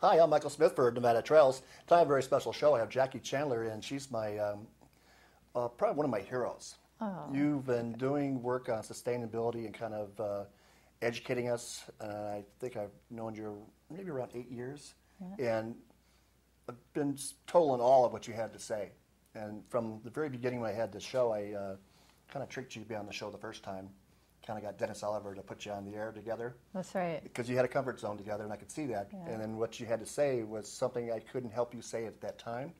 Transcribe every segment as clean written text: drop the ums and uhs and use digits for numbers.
Hi, I'm Michael Smith for Nevada Trails. Today I have a very special show. I have Jacquie Chandler, and she's my probably one of my heroes. Oh, You've been doing work on sustainability and kind of educating us. I think I've known you maybe around 8 years, and I've been total in awe of what you had to say. And from the very beginning when I had this show, I kind of tricked you to be on the show the first time. Kind of got Dennis Oliver to put you on the air together. that's right. Because you had a comfort zone together, and I could see that. Yeah. And then what you had to say was something I couldn't help you say at that time.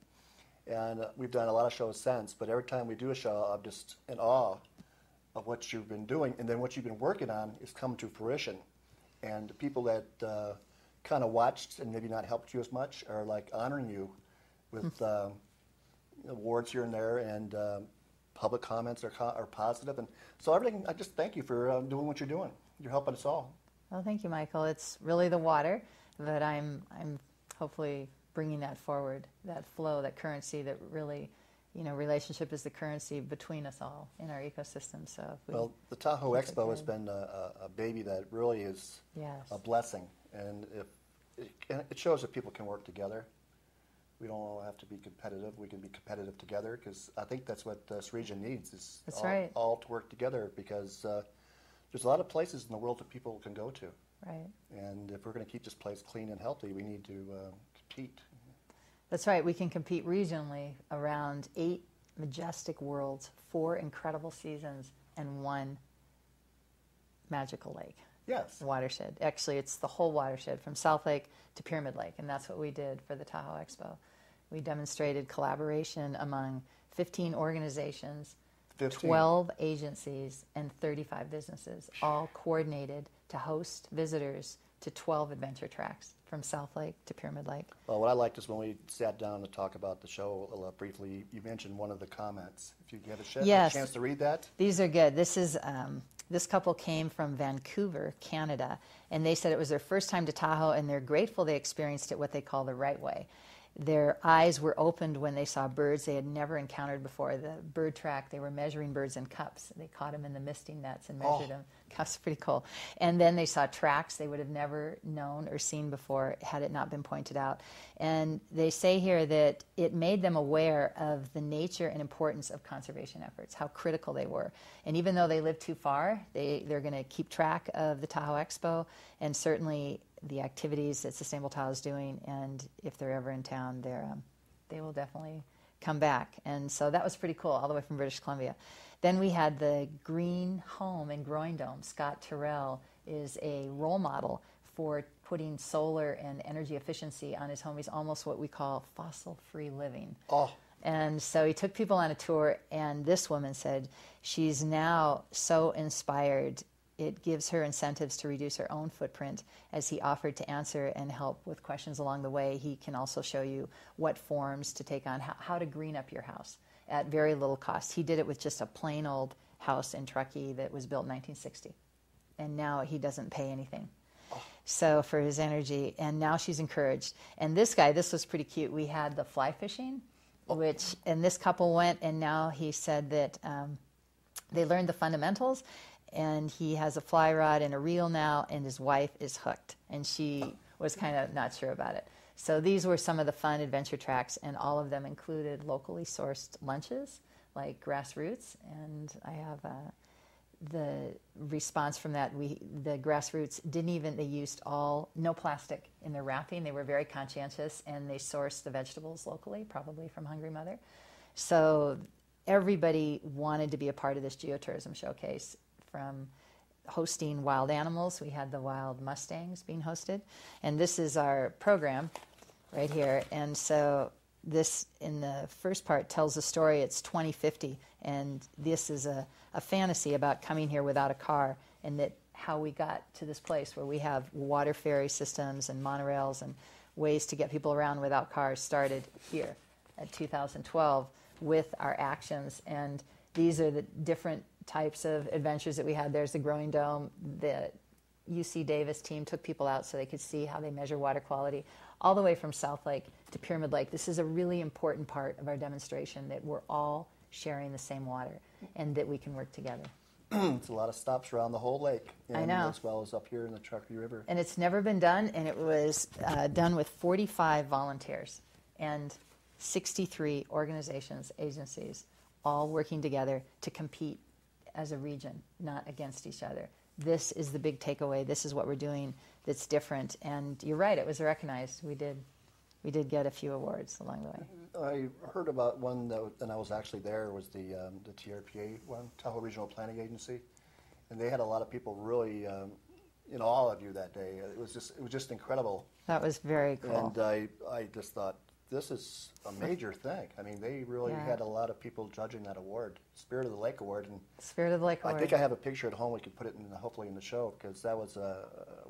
And we've done a lot of shows since, but every time we do a show, I'm just in awe of what you've been doing. And then what you've been working on is come to fruition. And the people that kind of watched and maybe not helped you as much are like honoring you with awards here and there, and public comments are positive. And so everything, I just thank you for doing what you're doing. You're helping us all. Well, thank you, Michael. It's really the water, but I'm hopefully bringing that forward, that flow, that currency that really, relationship is the currency between us all in our ecosystem. So well, the Tahoe Expo has been a baby that really is a blessing, and it shows that people can work together. We don't all have to be competitive. We can be competitive together, because I think that's what this region needs, is all to work together, because there's a lot of places in the world that people can go to. Right. And if we're going to keep this place clean and healthy, we need to compete. That's right. We can compete regionally around 8 majestic worlds, 4 incredible seasons, and 1 magical lake. Yes. Watershed. Actually, it's the whole watershed from South Lake to Pyramid Lake, and that's what we did for the Tahoe Expo. We demonstrated collaboration among 15 organizations, 12 agencies, and 35 businesses, all coordinated to host visitors to 12 adventure tracks from South Lake to Pyramid Lake. Well, what I liked is when we sat down to talk about the show briefly, you mentioned one of the comments. If you have a chance to read that. These are good. This is this couple came from Vancouver, Canada, and they said it was their first time to Tahoe, and they're grateful they experienced it what they call the right way. Their eyes were opened when they saw birds they had never encountered before. The bird track, they were measuring birds in cups. They caught them in the misting nets and measured them. That's pretty cool. And then they saw tracks they would have never known or seen before had it not been pointed out. And they say here that it made them aware of the nature and importance of conservation efforts, how critical they were. And even though they live too far, they're going to keep track of the Tahoe Expo, and certainly the activities that Sustainable Tahoe is doing, and if they're ever in town, they will definitely come back. And so that was pretty cool, all the way from British Columbia. Then we had the Green Home in Groin Dome. Scott Terrell is a role model for putting solar and energy efficiency on his home. He's almost what we call fossil-free living. And so he took people on a tour, and this woman said she's now so inspired. It gives her incentives to reduce her own footprint, as he offered to answer and help with questions along the way. He can also show you what forms to take on, how to green up your house at very little cost. He did it with just a plain old house in Truckee that was built in 1960. And now he doesn't pay anything. So for his energy, and now she's encouraged. And this guy, this was pretty cute. We had the fly fishing, and this couple went, and now he said that they learned the fundamentals, and he has a fly rod and a reel now, and his wife is hooked, and she was kind of not sure about it. So these were some of the fun adventure tracks, and all of them included locally sourced lunches, like Grassroots, and I have the response from that. The Grassroots they used no plastic in their wrapping. They were very conscientious, and they sourced the vegetables locally, probably from Hungry Mother. So everybody wanted to be a part of this geotourism showcase, from hosting wild animals. We had the wild mustangs being hosted, and this is our program right here. And so this, in the first part, tells a story. It's 2050, and this is a fantasy about coming here without a car, and that how we got to this place where we have water ferry systems and monorails and ways to get people around without cars started here at 2012 with our actions. And these are the different types of adventures that we had. There's the Growing Dome. The UC Davis team took people out so they could see how they measure water quality, all the way from South Lake to Pyramid Lake. This is a really important part of our demonstration, that we're all sharing the same water and that we can work together. It's a lot of stops around the whole lake, I know. as well as up here in the Truckee River. And it's never been done, and it was done with 45 volunteers and 63 organizations, agencies, all working together to compete as a region, not against each other. This is the big takeaway. This is what we're doing that's different. And you're right, it was recognized. We did get a few awards along the way. I heard about one, and I was actually there, was the TRPA one, Tahoe Regional Planning Agency. And they had a lot of people really in awe of you that day. It was just incredible. That was very cool. And I just thought, this is a major thing. I mean, they really had a lot of people judging that award, Spirit of the Lake Award. And Spirit of the Lake Award. I think I have a picture at home. We could put it hopefully in the show, because that was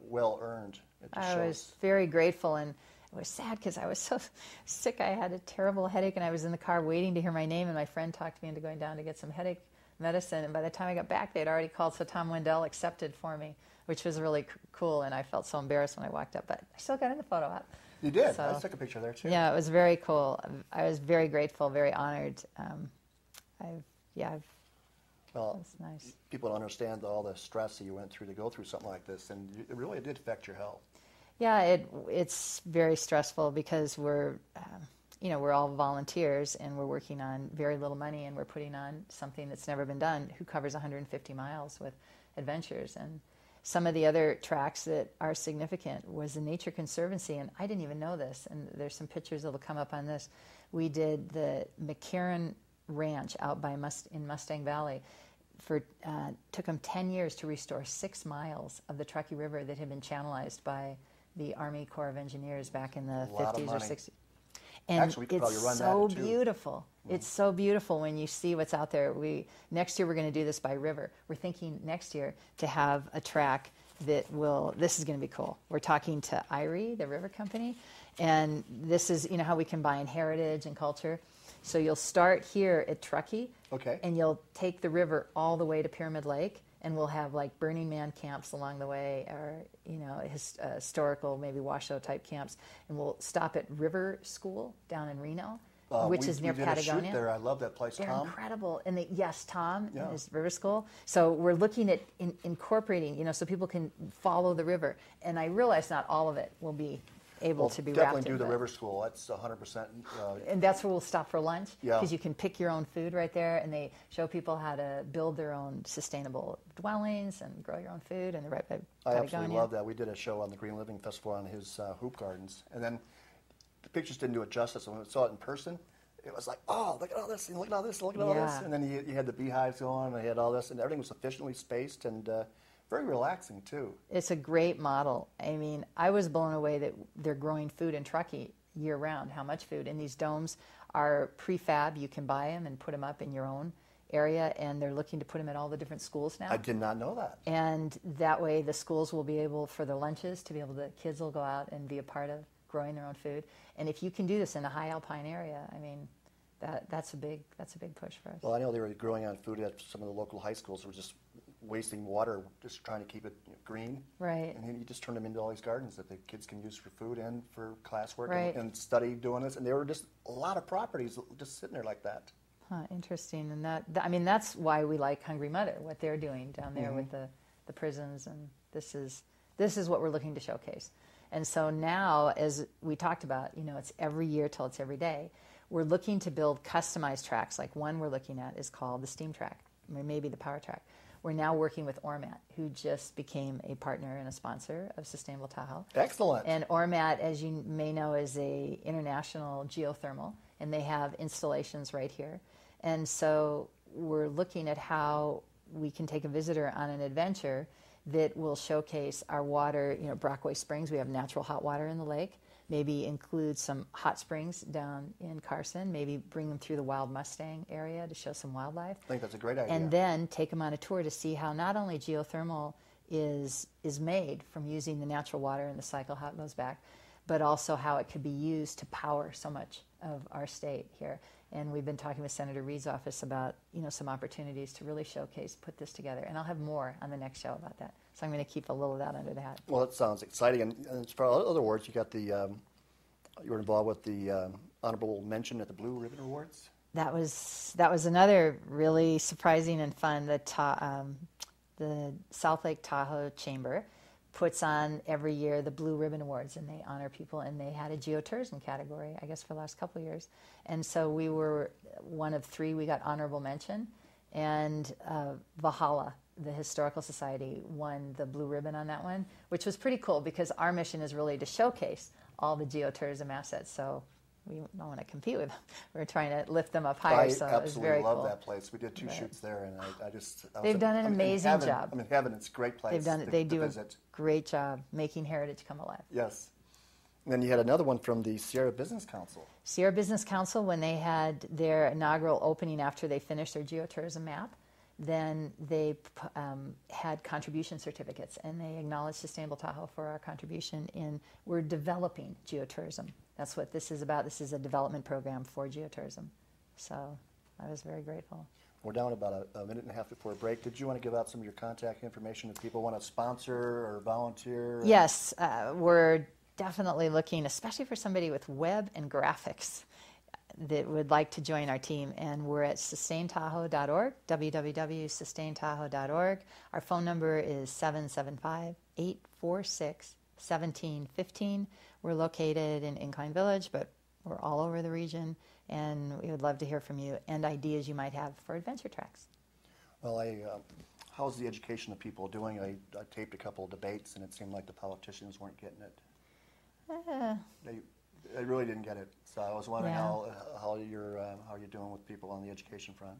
well earned. I was very grateful, and it was sad because I was so sick. I had a terrible headache, and I was in the car waiting to hear my name, and my friend talked me into going down to get some headache medicine. And by the time I got back, they'd already called, so Tom Wendell accepted for me, which was really cool. And I felt so embarrassed when I walked up, but I still got in the photo op. You did. So, I took a picture there too. Yeah, it was very cool. I was very grateful, very honored. Well, it's nice. People don't understand all the stress that you went through to go through something like this, and it really did affect your health. Yeah, it's very stressful because we're all volunteers, and we're working on very little money, and we're putting on something that's never been done. Who covers 150 miles with adventures? And some of the other tracks that are significant was the Nature Conservancy, and I didn't even know this, and there's some pictures that will come up on this. We did the McCarran Ranch out in Mustang Valley. Took them 10 years to restore 6 miles of the Truckee River that had been channelized by the Army Corps of Engineers back in the 50s or 60s. And actually, we could probably run so that too. beautiful. Mm-hmm. It's so beautiful when you see what's out there. Next year we're going to do this by river. We're thinking next year to have a track that this is going to be cool. We're talking to Irie, the river company, and this is how we combine heritage and culture. So you'll start here at Truckee, okay, and you'll take the river all the way to Pyramid Lake, and we'll have like Burning Man camps along the way, or historical, maybe washoe type camps, and we'll stop at River School down in Reno, which is near Patagonia. A shoot there. I love that place. They're Tom, incredible, and Tom and his River School. So we're looking at incorporating, so people can follow the river, and I realize not all of it will be able to be wrapped in. Definitely do the River School. That's 100%. And that's where we'll stop for lunch, yeah, because you can pick your own food right there, and they show people how to build their own sustainable dwellings and grow your own food, and they're right by Patagonia. I absolutely love that. We did a show on the Green Living Festival on his hoop gardens, and then the pictures didn't do it justice. When we saw it in person, it was like, oh, look at all this, and look at all this, and look at all this. And then you had the beehives going, and you had all this, and everything was efficiently spaced and very relaxing, too. It's a great model. I mean, I was blown away that they're growing food in Truckee year-round. How much food? And these domes are prefab. You can buy them and put them up in your own area, and they're looking to put them at all the different schools now. I did not know that. And that way the schools will be able, for their lunches, the kids will go out and be a part of growing their own food. And if you can do this in a high alpine area, I mean, that's a big push for us. Well, I know they were growing on food at some of the local high schools. They were just wasting water, just trying to keep it green. Right. And then you just turn them into all these gardens that the kids can use for food and for classwork, right, and study doing this. And there were just a lot of properties just sitting there like that. Huh, interesting. And that's why we like Hungry Mother, what they're doing down there, mm-hmm, with the prisons. And this is what we're looking to showcase. And so now, as we talked about, it's every year till it's every day. We're looking to build customized tracks. Like one we're looking at is called the Steam Track, or maybe the Power Track. We're now working with Ormat, who just became a partner and a sponsor of Sustainable Tahoe. Excellent. And Ormat, as you may know, is a international geothermal, and they have installations right here. And so we're looking at how we can take a visitor on an adventure that will showcase our water. Brockway Springs, we have natural hot water in the lake. Maybe include some hot springs down in Carson. Maybe bring them through the Wild Mustang area to show some wildlife. I think that's a great idea. And then take them on a tour to see how not only geothermal is made from using the natural water in the cycle, how it goes back, but also how it could be used to power so much of our state here. And we've been talking with Senator Reed's office about some opportunities to really showcase, put this together. And I'll have more on the next show about that. So I'm going to keep a little of that under the hat. Well, it sounds exciting. And as far as other awards, you got you were involved with the honorable mention at the Blue Ribbon Awards. that was another really surprising and fun. The South Lake Tahoe Chamber puts on every year the Blue Ribbon Awards, and they honor people. And they had a geotourism category, I guess, for the last couple of years. And so we were one of 3. We got honorable mention, and Valhalla, the Historical Society, won the blue ribbon on that one, which was pretty cool because our mission is really to showcase all the geotourism assets. So we don't want to compete with them. We're trying to lift them up higher. So it was very cool. I absolutely love that place. We did 2 shoots there, and they've done an amazing job. I'm in heaven. It's a great place. They do a great job making heritage come alive. Yes. And then you had another one from the Sierra Business Council. Sierra Business Council, when they had their inaugural opening after they finished their geotourism map, then they had contribution certificates, and they acknowledged Sustainable Tahoe for our contribution we're developing geotourism. That's what this is about. This is a development program for geotourism. So I was very grateful. We're down about a minute and a half before a break. Did you want to give out some of your contact information if people want to sponsor or volunteer? Yes, we're definitely looking, especially for somebody with web and graphics that would like to join our team. And we're at sustaintahoe.org, www.sustaintahoe.org. Our phone number is 775-846-1715. We're located in Incline Village, but we're all over the region, and we would love to hear from you and ideas you might have for adventure tracks. Well, how's the education of people doing? I taped a couple of debates, and it seemed like the politicians weren't getting it. They really didn't get it. So I was wondering how you're doing with people on the education front.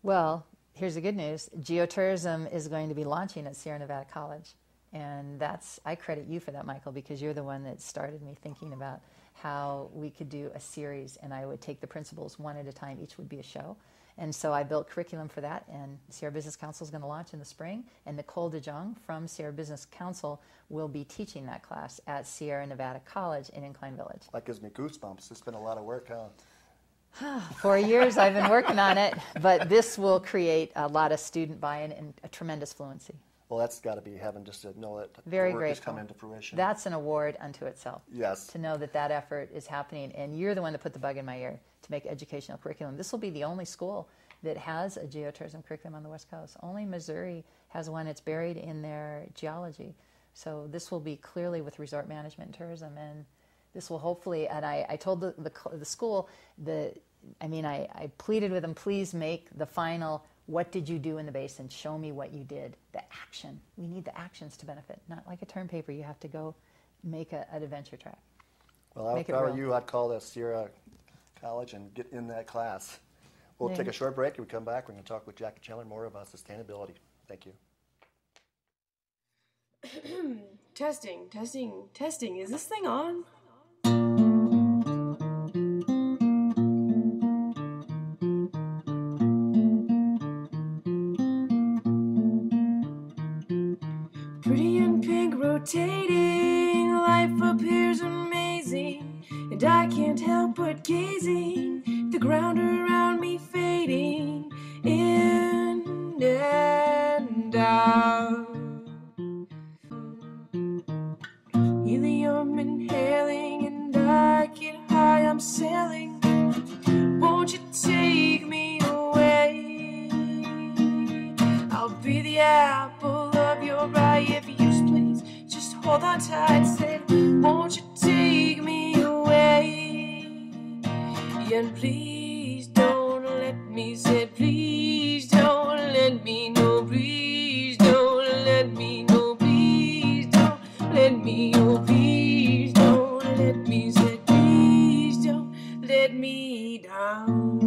Well, here's the good news. Geotourism is going to be launching at Sierra Nevada College. And I credit you for that, Michael, because you're the one that started me thinking about how we could do a series, and I would take the principles one at a time. Each would be a show. And so I built curriculum for that, and Sierra Business Council is going to launch in the spring, and Nicole DeJong from Sierra Business Council will be teaching that class at Sierra Nevada College in Incline Village. That gives me goosebumps. It's been a lot of work, huh? 4 years I've been working on it, but this will create a lot of student buy-in and a tremendous fluency. Well, that's got to be heaven just to know that Very the work grateful. has come into fruition. That's an award unto itself. Yes. To know that effort is happening, and you're the one that put the bug in my ear to make educational curriculum. This will be the only school that has a geotourism curriculum on the West Coast. Only Missouri has one. It's buried in their geology. So this will be clearly with resort management and tourism, and this will hopefully, and I told the school, I pleaded with them, please make the final, what did you do in the basin? Show me what you did. The action. We need the actions to benefit. Not like a term paper. You have to go make an adventure track. Well, if I were you, I'd call the Sierra College and get in that class. We'll take a short break, and we come back. We're going to talk with Jacquie Chandler more about sustainability. Thank you. Testing. Is this thing on? Pretty and pink rotating, life appears amazing, and I can't help but gazing, the ground around me fading in and out. Helium inhaling, and I get high, I'm sailing. Won't you take me away? I'll be the apple of your eye if you please just hold on tight. Said, won't you take me away? And please don't let me. Said, please don't let me. No, please don't let me. No, please don't let me. Oh, please don't let me. Said, please don't let me down.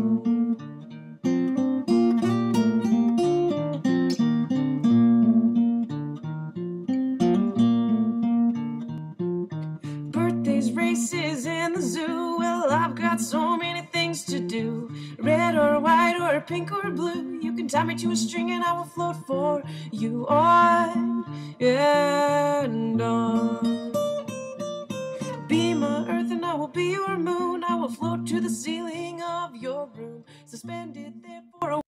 Races in the zoo. Well, I've got so many things to do. Red or white or pink or blue. You can tie me to a string and I will float for you on and on. Be my earth and I will be your moon. I will float to the ceiling of your room, suspended there for a...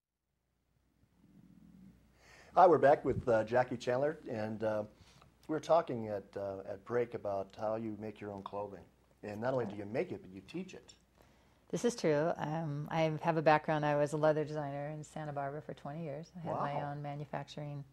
Hi, we're back with Jacquie Chandler, and we were talking at break about how you make your own clothing. And not only do you make it, but you teach it. This is true. I have a background. I was a leather designer in Santa Barbara for 20 years. I had Wow. my own manufacturing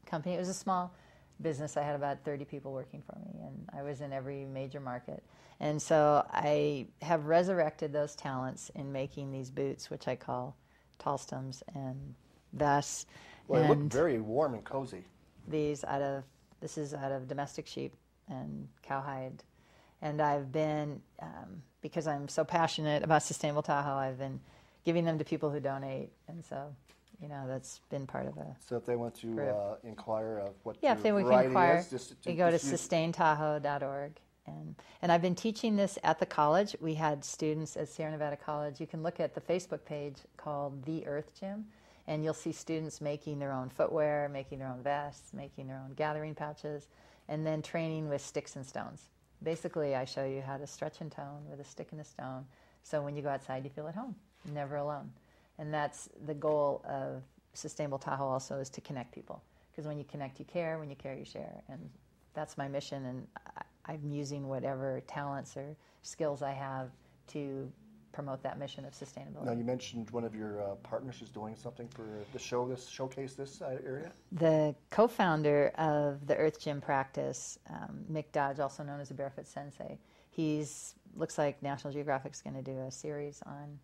company. It was a small business. I had about 30 people working for me, and I was in every major market. And so I have resurrected those talents in making these boots, which I call Tallstoms and vests. Well, they look And very warm and cozy. this is out of domestic sheep and cowhide. And I've been, because I'm so passionate about Sustainable Tahoe, I've been giving them to people who donate. And so, that's been part of a... So if they want to inquire of what Yeah, your if they can variety inquire, is, you go to just use- sustaintahoe.org. And I've been teaching this at the college. We had students at Sierra Nevada College. You can look at the Facebook page called The Earth Gym, and you'll see students making their own footwear, making their own vests, making their own gathering pouches, and then training with sticks and stones. Basically, I show you how to stretch and tone with a stick and a stone, so when you go outside, you feel at home, never alone. And that's the goal of Sustainable Tahoe also, is to connect people. Because when you connect, you care. When you care, you share. And that's my mission, and I'm using whatever talents or skills I have to promote that mission of sustainability. Now, you mentioned one of your partners is doing something for the showcase this area? The co-founder of the Earth Gym practice, Mick Dodge, also known as the Barefoot Sensei, looks like National Geographic's going to do a series on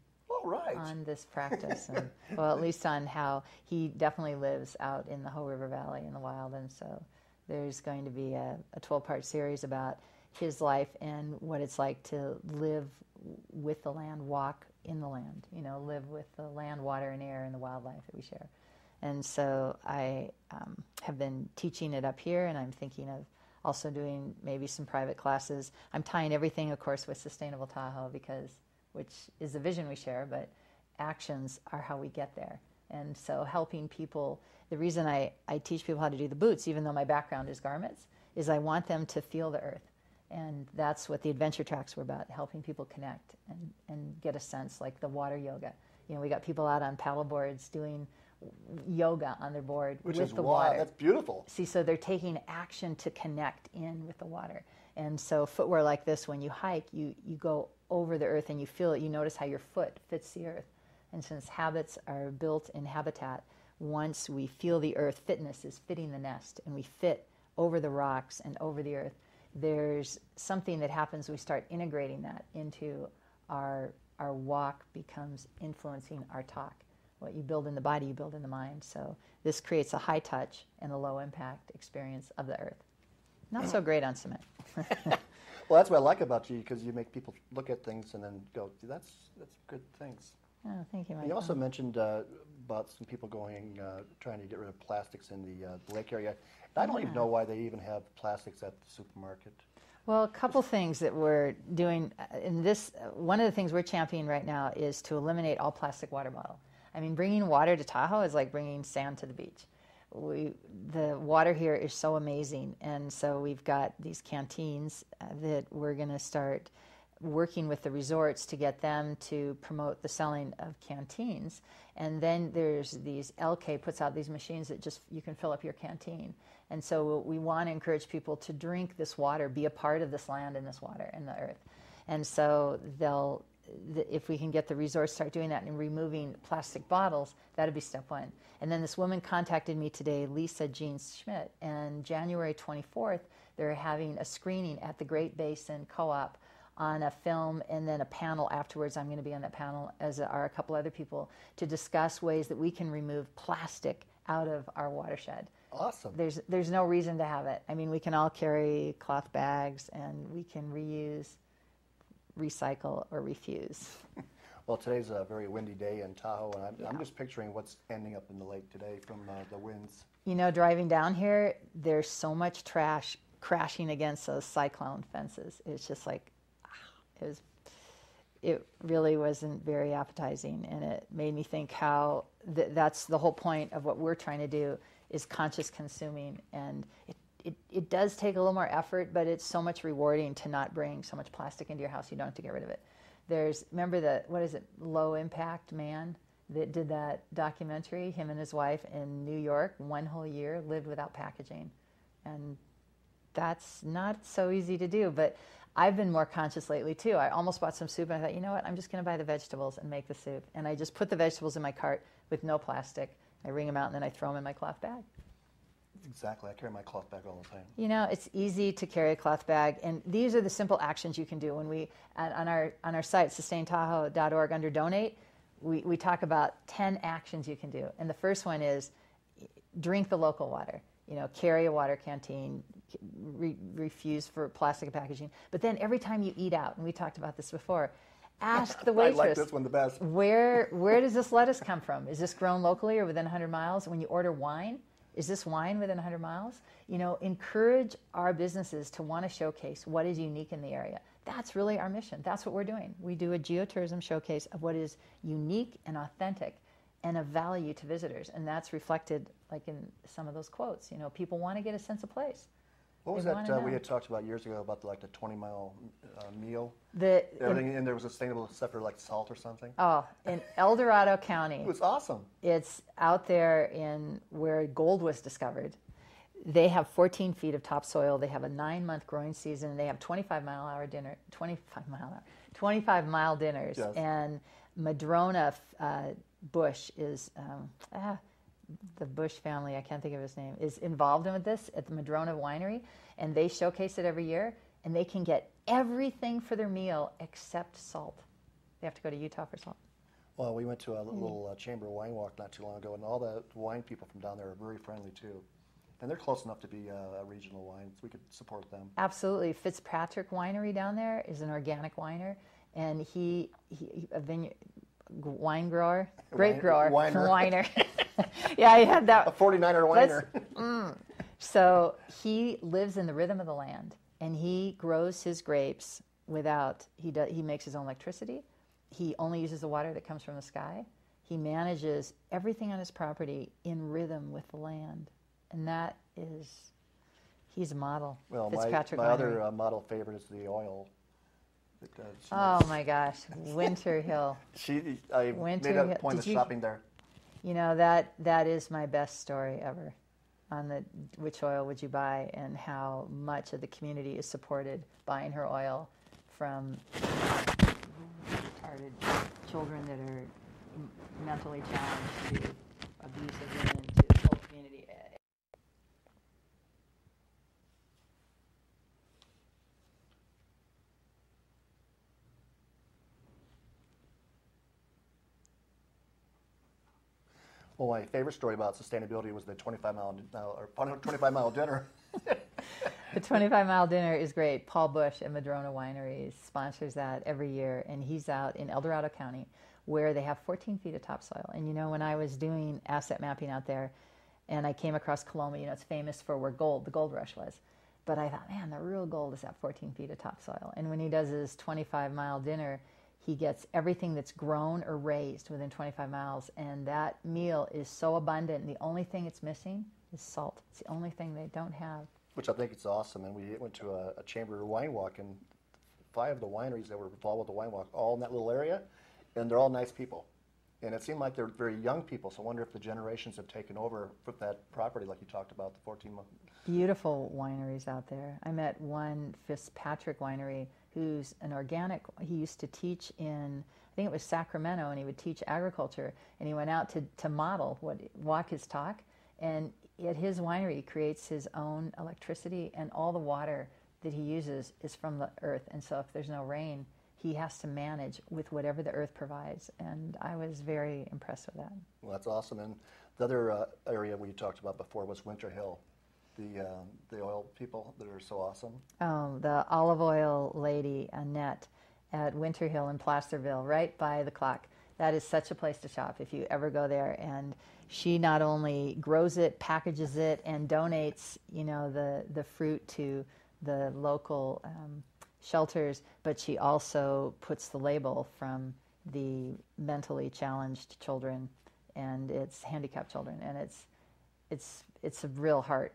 this practice, and, well, at least on how he definitely lives out in the Hoh River Valley in the wild, and so there's going to be a 12-part series about his life and what it's like to live with the land, walk in the land, live with the land, water, and air and the wildlife that we share. And so I have been teaching it up here, and I'm thinking of also doing maybe some private classes. I'm tying everything, of course, with Sustainable Tahoe, which is the vision we share, but actions are how we get there. And so helping people, the reason I teach people how to do the boots, even though my background is garments, is I want them to feel the earth. And that's what the adventure tracks were about, helping people connect and get a sense, like the water yoga. We got people out on paddle boards doing yoga on their board with the water. That's beautiful. See, so they're taking action to connect in with the water. And so footwear like this, when you hike, you go over the earth and you feel it. You notice how your foot fits the earth. And since habits are built in habitat, once we feel the earth, fitness is fitting the nest, and we fit over the rocks and over the earth, there's something that happens. We start integrating that into our walk, becomes influencing our talk. What you build in the body, you build in the mind. So this creates a high touch and a low impact experience of the earth. Not so great on cement. Well, that's what I like about you, because you make people look at things and then go, that's good things. Oh, thank you, Michael. You also mentioned about some people trying to get rid of plastics in the lake area. And I don't even know why they even have plastics at the supermarket. Well, a couple things that we're doing in this. One of the things we're championing right now is to eliminate all plastic water bottle. I mean, bringing water to Tahoe is like bringing sand to the beach. The water here is so amazing, and so we've got these canteens that we're going to start working with the resorts to get them to promote the selling of canteens. And then there's these, LK puts out these machines that just, you can fill up your canteen. And so we want to encourage people to drink this water, be a part of this land and this water and the earth. And so if we can get the resorts start doing that and removing plastic bottles, that'd be step one. And then this woman contacted me today, Lisa Jean Schmidt, and January 24th, they're having a screening at the Great Basin Co-op on a film, and then a panel afterwards. I'm going to be on that panel, as are a couple other people, to discuss ways that we can remove plastic out of our watershed. Awesome. There's no reason to have it. I mean, we can all carry cloth bags, and we can reuse, recycle, or refuse. Well, today's a very windy day in Tahoe, and I'm just picturing what's ending up in the lake today from the winds. Driving down here, there's so much trash crashing against those cyclone fences. It's just like, it really wasn't very appetizing, and it made me think how that's the whole point of what we're trying to do, is conscious consuming. And it does take a little more effort, but it's so much rewarding to not bring so much plastic into your house. You don't have to get rid of it. Remember Low Impact Man that did that documentary? Him and his wife in New York, one whole year, lived without packaging. And that's not so easy to do, but I've been more conscious lately too. I almost bought some soup and I thought, you know what, I'm just going to buy the vegetables and make the soup. And I just put the vegetables in my cart with no plastic. I wring them out and then I throw them in my cloth bag. Exactly. I carry my cloth bag all the time. You know, it's easy to carry a cloth bag, and these are the simple actions you can do. When we on our site, sustaintahoe.org, under donate, we talk about 10 actions you can do. And the first one is drink the local water. You know, carry a water canteen, refuse for plastic packaging. But then every time you eat out, and we talked about this before, ask the waitress. I like this one the best. Where does this lettuce come from? Is this grown locally or within 100 miles? When you order wine, is this wine within 100 miles? You know, encourage our businesses to want to showcase what is unique in the area. That's really our mission. That's what we're doing. We do a geotourism showcase of what is unique and authentic and of value to visitors. And that's reflected like in some of those quotes. You know, people want to get a sense of place. What was They that wanna we know. had talked about years ago about the 20-mile meal? The, Everything in there was sustainable except for like salt or something. Oh, in El Dorado County. It was awesome. It's out there in where gold was discovered. They have 14 feet of topsoil. They have a 9-month growing season. They have 25 mile dinners. Yes. And Madrona Bush is, the Bush family, I can't think of his name, is involved in this at the Madrona Winery. And they showcase it every year. And they can get everything for their meal except salt. They have to go to Utah for salt. Well, we went to a little chamber wine walk not too long ago, and all the wine people from down there are very friendly too. And they're close enough to be a regional wine, so we could support them. Absolutely. Fitzpatrick Winery down there is an organic winer, and he a vineyard wine grower, grape grower, Winer. Yeah, I had that. A 49er winer. So he lives in the rhythm of the land, and he grows his grapes without, he makes his own electricity. He only uses the water that comes from the sky. He manages everything on his property in rhythm with the land. And that is, he's a model. Well, Fitzpatrick my Winery. other model favorite is the oil. Oh my gosh, Winter Hill. I Winter made a Hill. point of Did you- shopping there. You know, that is my best story ever, on the which oil would you buy and how much of the community is supported buying her oil from retarded children that are mentally challenged to abusive women to the whole community. Well, my favorite story about sustainability was the 25-mile dinner. The 25-mile dinner is great. Paul Bush at Madrona Winery sponsors that every year, and he's out in El Dorado County where they have 14 feet of topsoil. And you know, when I was doing asset mapping out there, and I came across Coloma, you know, it's famous for where the gold rush was. But I thought, man, the real gold is at 14 feet of topsoil. And when he does his 25-mile dinner, he gets everything that's grown or raised within 25 miles, and that meal is so abundant. And the only thing it's missing is salt. It's the only thing they don't have. Which I think is awesome. And we went to a chamber wine walk, and 5 of the wineries that were involved with the wine walk, all in that little area, and they're all nice people. And it seemed like they're very young people, so I wonder if the generations have taken over for that property, like you talked about, the 14 months. Beautiful wineries out there. I met one Fitzpatrick Winery who's an organic, he used to teach in, I think it was Sacramento, and he would teach agriculture, and he went out to model, walk his talk, and at his winery he creates his own electricity, and all the water that he uses is from the earth, and so if there's no rain, he has to manage with whatever the earth provides, and I was very impressed with that. Well, that's awesome. And the other area we talked about before was Winter Hill, the oil people that are so awesome. Oh, the olive oil lady, Annette, at Winter Hill in Placerville, right by the clock. That is such a place to shop if you ever go there. And she not only grows it, packages it, and donates, you know, the fruit to the local shelters, but she also puts the label from the mentally challenged children, and it's handicapped children, and it's a real heart.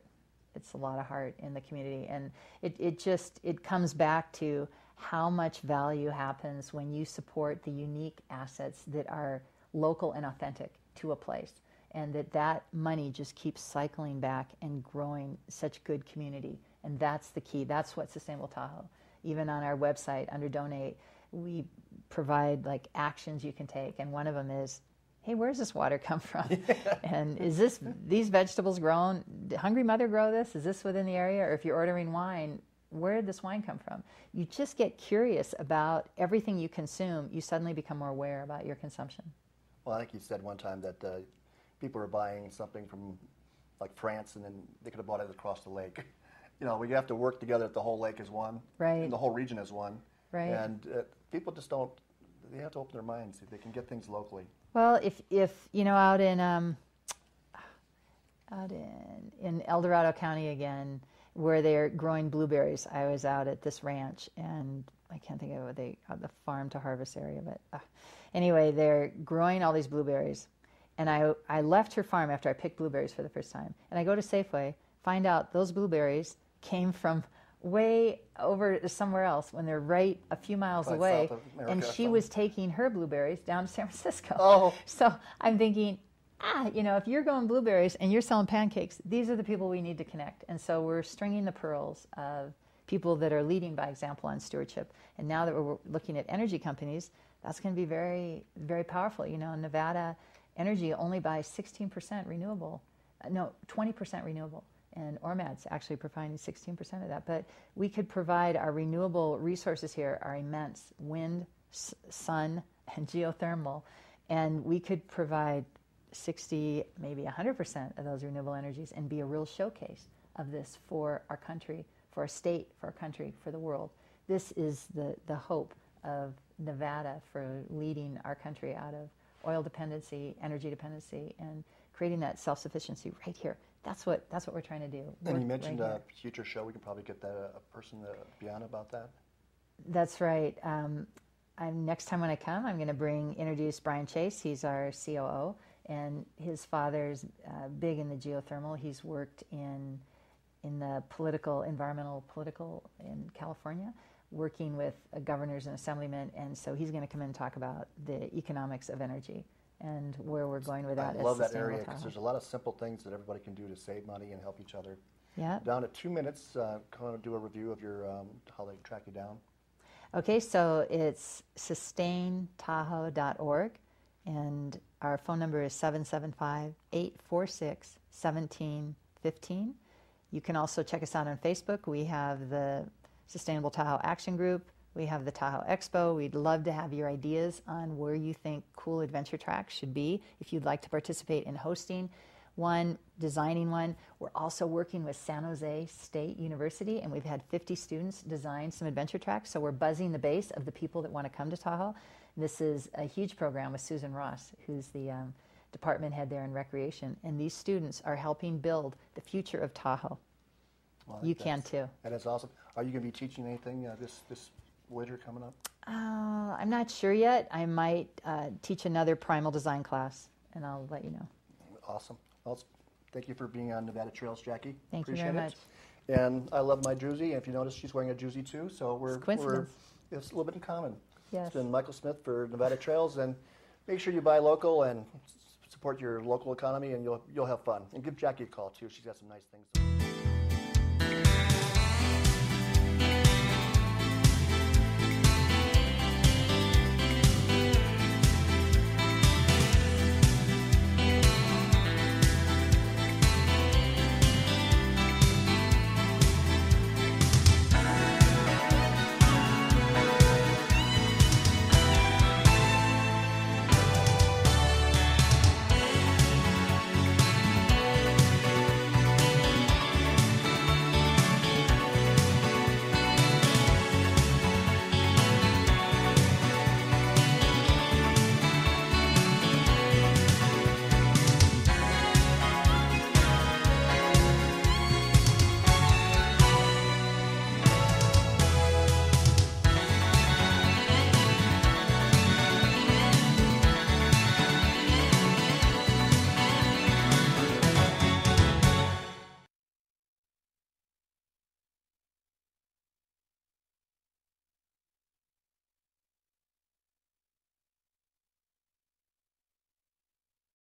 It's a lot of heart in the community, and it comes back to how much value happens when you support the unique assets that are local and authentic to a place, and that money just keeps cycling back and growing such good community. And that's the key. That's what Sustainable Tahoe Even on our website under donate, we provide like actions you can take, and one of them is, hey, where's this water come from? And is these vegetables grown? Did Hungry Mother grow this? Is this within the area? Or if you're ordering wine, where did this wine come from? You just get curious about everything you consume. You suddenly become more aware about your consumption. Well, I think you said one time that people were buying something from like France, and then they could have bought it across the lake. We have to work together that the whole lake is one, Right. and the whole region is one. Right. And people just don't. They have to open their minds if they can get things locally. Well, if out in El Dorado County again, where they're growing blueberries, I was out at this ranch, and I can't think of what the farm to harvest area, but anyway, they're growing all these blueberries, and I left her farm after I picked blueberries for the first time, and I go to Safeway, find out those blueberries came from way over somewhere else when they're right a few miles Probably away, South America and or she something. was taking her blueberries down to San Francisco. Oh. So I'm thinking, if you're growing blueberries and you're selling pancakes, these are the people we need to connect. And so we're stringing the pearls of people that are leading by example on stewardship. And now that we're looking at energy companies, that's going to be very, very powerful. Nevada Energy only buys 16% renewable, 20% renewable. And ORMAD's actually providing 16% of that. But we could provide our renewable resources here are immense: wind, sun, and geothermal. And we could provide 60, maybe 100% of those renewable energies and be a real showcase of this for our country, for our state, for our country, for the world. This is the hope of Nevada for leading our country out of oil dependency, energy dependency, and creating that self-sufficiency right here. That's what we're trying to do. And you mentioned right a here. future show. We can probably get a person to be on about that. That's right. Next time when I come, I'm going to introduce Brian Chase. He's our COO, and his father's big in the geothermal. He's worked in the environmental political in California, working with governors and assemblymen, and so he's going to come in and talk about the economics of energy and where we're going with that. I love that Sustainable area because Tahoe. there's a lot of simple things that everybody can do to save money and help each other. Yeah. Down to 2 minutes, kind of do a review of your how they track you down. Okay, so it's sustaintahoe.org, and our phone number is 775-846-1715. You can also check us out on Facebook. We have the Sustainable Tahoe Action Group. We have the Tahoe Expo. We'd love to have your ideas on where you think cool adventure tracks should be. If you'd like to participate in hosting one, designing one. We're also working with San Jose State University, and we've had 50 students design some adventure tracks. So we're buzzing the base of the people that want to come to Tahoe. This is a huge program with Susan Ross, who's the department head there in recreation. And these students are helping build the future of Tahoe. Well, You can too. That is awesome. Are you going to be teaching anything this winter coming up? I'm not sure yet. I might teach another Primal design class, and I'll let you know. Awesome. Well, thank you for being on Nevada Trails, Jackie. Thank you Appreciate very much. it. And I love my Jersey. And if you notice, she's wearing a Jersey too. So Coincidence. It's a little bit in common. Yes. It's been Michael Smith for Nevada Trails, and make sure you buy local and support your local economy, and you'll have fun. And give Jackie a call too. She's got some nice things.